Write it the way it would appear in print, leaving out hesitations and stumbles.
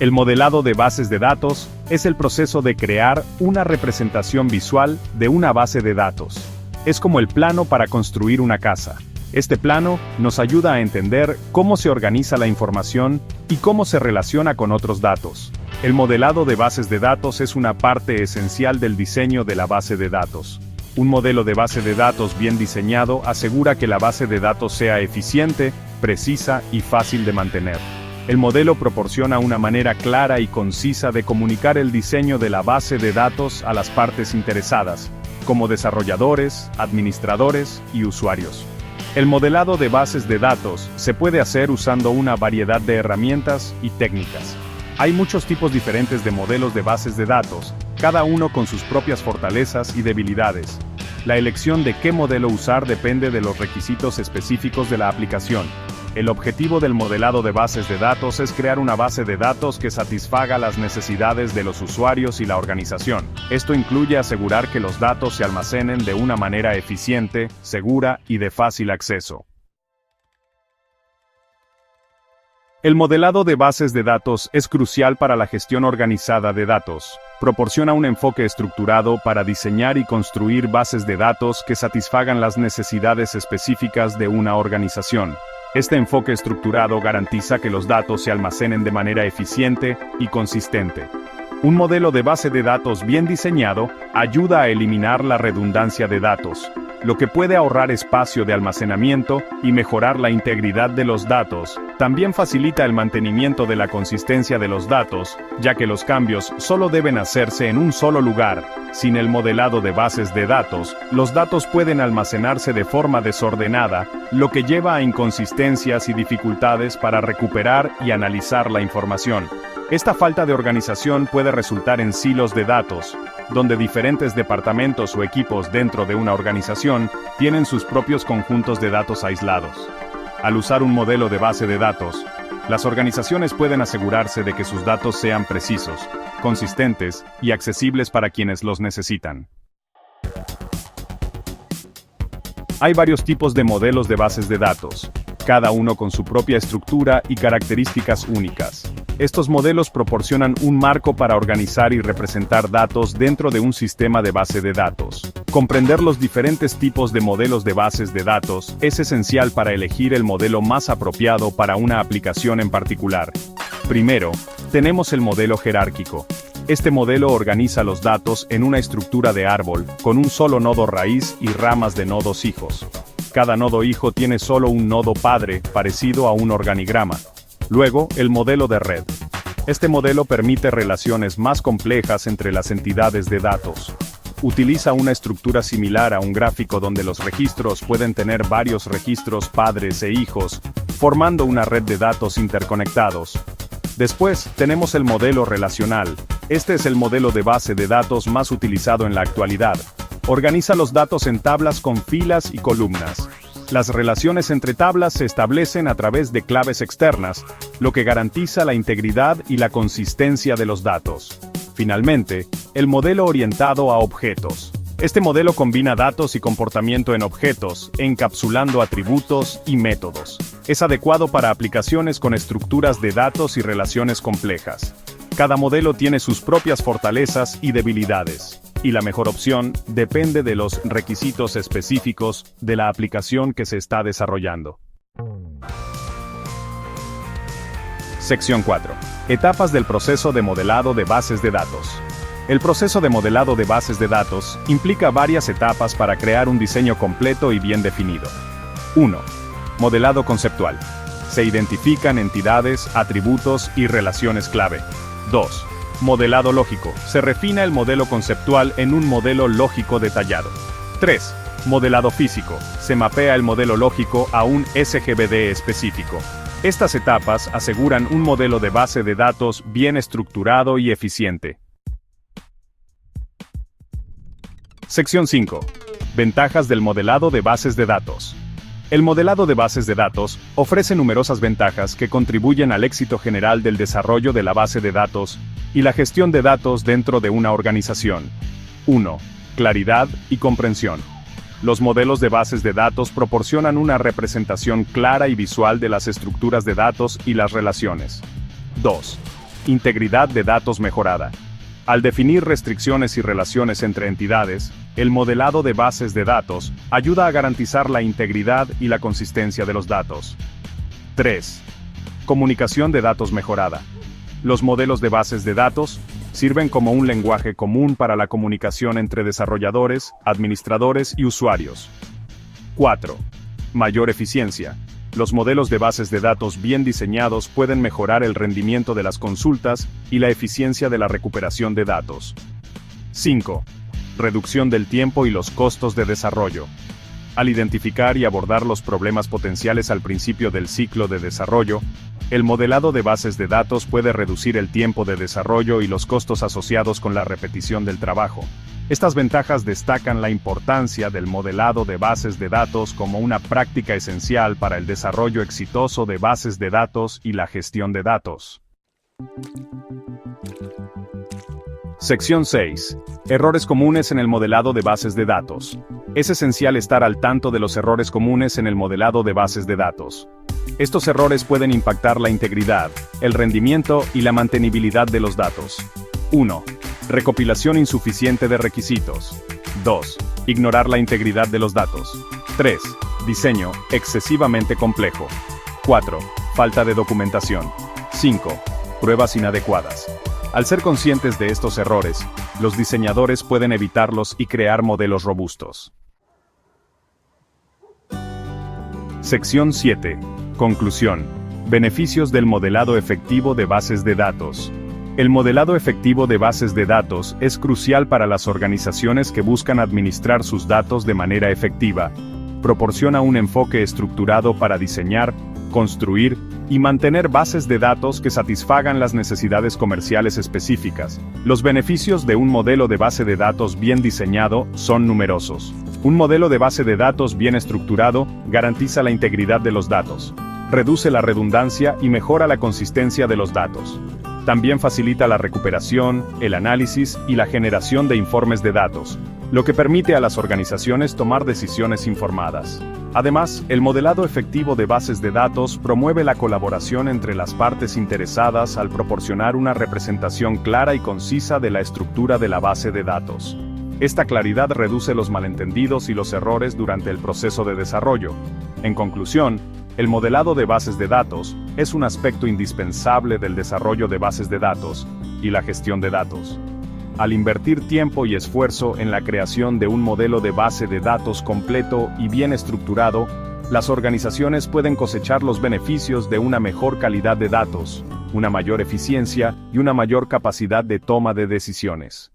El modelado de bases de datos es el proceso de crear una representación visual de una base de datos. Es como el plano para construir una casa. Este plano nos ayuda a entender cómo se organiza la información y cómo se relaciona con otros datos. El modelado de bases de datos es una parte esencial del diseño de la base de datos. Un modelo de base de datos bien diseñado asegura que la base de datos sea eficiente, precisa y fácil de mantener. El modelo proporciona una manera clara y concisa de comunicar el diseño de la base de datos a las partes interesadas, como desarrolladores, administradores y usuarios. El modelado de bases de datos se puede hacer usando una variedad de herramientas y técnicas. Hay muchos tipos diferentes de modelos de bases de datos, cada uno con sus propias fortalezas y debilidades. La elección de qué modelo usar depende de los requisitos específicos de la aplicación. El objetivo del modelado de bases de datos es crear una base de datos que satisfaga las necesidades de los usuarios y la organización. Esto incluye asegurar que los datos se almacenen de una manera eficiente, segura y de fácil acceso. El modelado de bases de datos es crucial para la gestión organizada de datos. Proporciona un enfoque estructurado para diseñar y construir bases de datos que satisfagan las necesidades específicas de una organización. Este enfoque estructurado garantiza que los datos se almacenen de manera eficiente y consistente. Un modelo de base de datos bien diseñado ayuda a eliminar la redundancia de datos, lo que puede ahorrar espacio de almacenamiento y mejorar la integridad de los datos. También facilita el mantenimiento de la consistencia de los datos, ya que los cambios solo deben hacerse en un solo lugar. Sin el modelado de bases de datos, los datos pueden almacenarse de forma desordenada, lo que lleva a inconsistencias y dificultades para recuperar y analizar la información. Esta falta de organización puede resultar en silos de datos, donde diferentes departamentos o equipos dentro de una organización tienen sus propios conjuntos de datos aislados. Al usar un modelo de base de datos, las organizaciones pueden asegurarse de que sus datos sean precisos, consistentes y accesibles para quienes los necesitan. Hay varios tipos de modelos de bases de datos, cada uno con su propia estructura y características únicas. Estos modelos proporcionan un marco para organizar y representar datos dentro de un sistema de base de datos. Comprender los diferentes tipos de modelos de bases de datos es esencial para elegir el modelo más apropiado para una aplicación en particular. Primero, tenemos el modelo jerárquico. Este modelo organiza los datos en una estructura de árbol, con un solo nodo raíz y ramas de nodos hijos. Cada nodo hijo tiene solo un nodo padre, parecido a un organigrama. Luego, el modelo de red. Este modelo permite relaciones más complejas entre las entidades de datos. Utiliza una estructura similar a un gráfico donde los registros pueden tener varios registros padres e hijos, formando una red de datos interconectados. Después, tenemos el modelo relacional. Este es el modelo de base de datos más utilizado en la actualidad. Organiza los datos en tablas con filas y columnas. Las relaciones entre tablas se establecen a través de claves externas, lo que garantiza la integridad y la consistencia de los datos. Finalmente, el modelo orientado a objetos. Este modelo combina datos y comportamiento en objetos, encapsulando atributos y métodos. Es adecuado para aplicaciones con estructuras de datos y relaciones complejas. Cada modelo tiene sus propias fortalezas y debilidades, y la mejor opción depende de los requisitos específicos de la aplicación que se está desarrollando. Sección 4. Etapas del proceso de modelado de bases de datos. El proceso de modelado de bases de datos implica varias etapas para crear un diseño completo y bien definido. 1. Modelado conceptual. Se identifican entidades, atributos y relaciones clave. 2. Modelado lógico. Se refina el modelo conceptual en un modelo lógico detallado. 3. Modelado físico. Se mapea el modelo lógico a un SGBD específico. Estas etapas aseguran un modelo de base de datos bien estructurado y eficiente. Sección 5. Ventajas del modelado de bases de datos. El modelado de bases de datos ofrece numerosas ventajas que contribuyen al éxito general del desarrollo de la base de datos y la gestión de datos dentro de una organización. 1. Claridad y comprensión. Los modelos de bases de datos proporcionan una representación clara y visual de las estructuras de datos y las relaciones. 2. Integridad de datos mejorada. Al definir restricciones y relaciones entre entidades, el modelado de bases de datos ayuda a garantizar la integridad y la consistencia de los datos. 3. Comunicación de datos mejorada. Los modelos de bases de datos sirven como un lenguaje común para la comunicación entre desarrolladores, administradores y usuarios. 4. Mayor eficiencia. Los modelos de bases de datos bien diseñados pueden mejorar el rendimiento de las consultas y la eficiencia de la recuperación de datos. 5. Reducción del tiempo y los costos de desarrollo. Al identificar y abordar los problemas potenciales al principio del ciclo de desarrollo, el modelado de bases de datos puede reducir el tiempo de desarrollo y los costos asociados con la repetición del trabajo. Estas ventajas destacan la importancia del modelado de bases de datos como una práctica esencial para el desarrollo exitoso de bases de datos y la gestión de datos. Sección 6. Errores comunes en el modelado de bases de datos. Es esencial estar al tanto de los errores comunes en el modelado de bases de datos. Estos errores pueden impactar la integridad, el rendimiento y la mantenibilidad de los datos. 1. Recopilación insuficiente de requisitos. 2. Ignorar la integridad de los datos. 3. Diseño excesivamente complejo. 4. Falta de documentación. 5. Pruebas inadecuadas. Al ser conscientes de estos errores, los diseñadores pueden evitarlos y crear modelos robustos. Sección 7. Conclusión. Beneficios del modelado efectivo de bases de datos. El modelado efectivo de bases de datos es crucial para las organizaciones que buscan administrar sus datos de manera efectiva. Proporciona un enfoque estructurado para diseñar, construir y mantener bases de datos que satisfagan las necesidades comerciales específicas. Los beneficios de un modelo de base de datos bien diseñado son numerosos. Un modelo de base de datos bien estructurado garantiza la integridad de los datos, reduce la redundancia y mejora la consistencia de los datos. También facilita la recuperación, el análisis y la generación de informes de datos, lo que permite a las organizaciones tomar decisiones informadas. Además, el modelado efectivo de bases de datos promueve la colaboración entre las partes interesadas al proporcionar una representación clara y concisa de la estructura de la base de datos. Esta claridad reduce los malentendidos y los errores durante el proceso de desarrollo. En conclusión, el modelado de bases de datos es un aspecto indispensable del desarrollo de bases de datos y la gestión de datos. Al invertir tiempo y esfuerzo en la creación de un modelo de base de datos completo y bien estructurado, las organizaciones pueden cosechar los beneficios de una mejor calidad de datos, una mayor eficiencia y una mayor capacidad de toma de decisiones.